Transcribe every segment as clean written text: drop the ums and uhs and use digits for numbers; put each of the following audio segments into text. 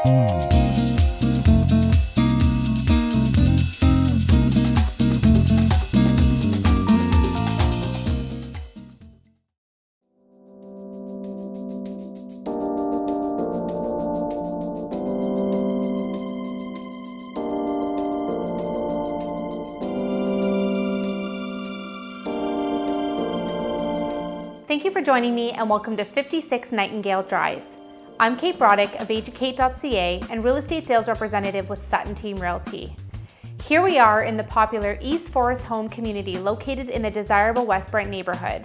Thank you for joining me and welcome to 56 Nightingale Drive. I'm Kate Broddick of AgentKate.ca and real estate sales representative with Sutton Team Realty. Here we are in the popular East Forest home community located in the desirable West Brant neighborhood.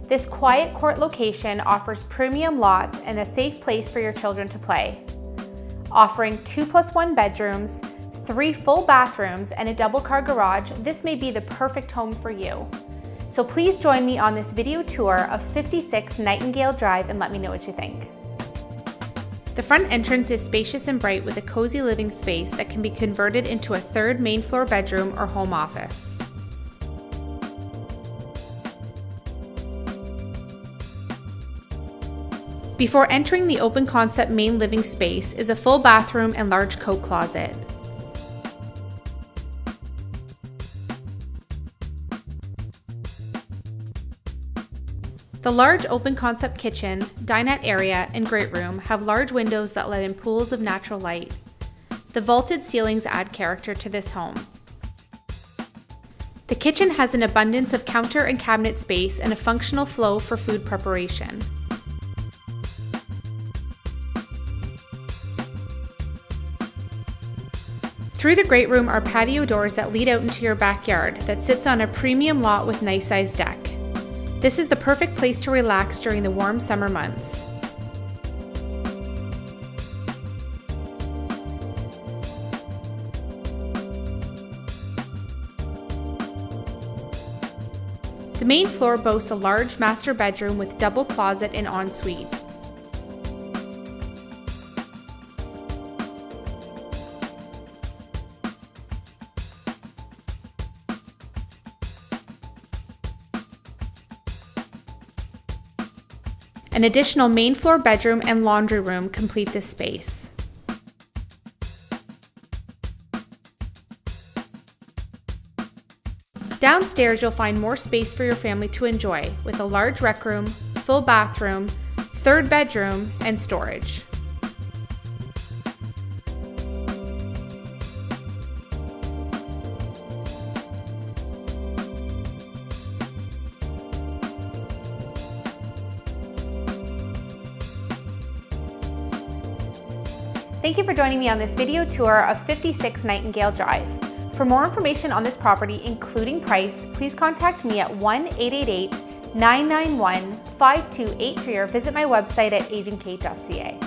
This quiet court location offers premium lots and a safe place for your children to play. Offering 2+1 bedrooms, 3 full bathrooms, and a double-car garage, this may be the perfect home for you. So please join me on this video tour of 56 Nightingale Drive and let me know what you think. The front entrance is spacious and bright with a cozy living space that can be converted into a third main floor bedroom or home office. Before entering the open concept main living space is a full bathroom and large coat closet. The large open concept kitchen, dinette area, and great room have large windows that let in pools of natural light. The vaulted ceilings add character to this home. The kitchen has an abundance of counter and cabinet space and a functional flow for food preparation. Through the great room are patio doors that lead out into your backyard that sits on a premium lot with nice sized deck. This is the perfect place to relax during the warm summer months. The main floor boasts a large master bedroom with double closet and ensuite. An additional main floor bedroom and laundry room complete this space. Downstairs you'll find more space for your family to enjoy with a large rec room, full bathroom, third bedroom, and storage. Thank you for joining me on this video tour of 56 Nightingale Drive. For more information on this property, including price, please contact me at 1-888-991-5283 or visit my website at AgentKate.ca.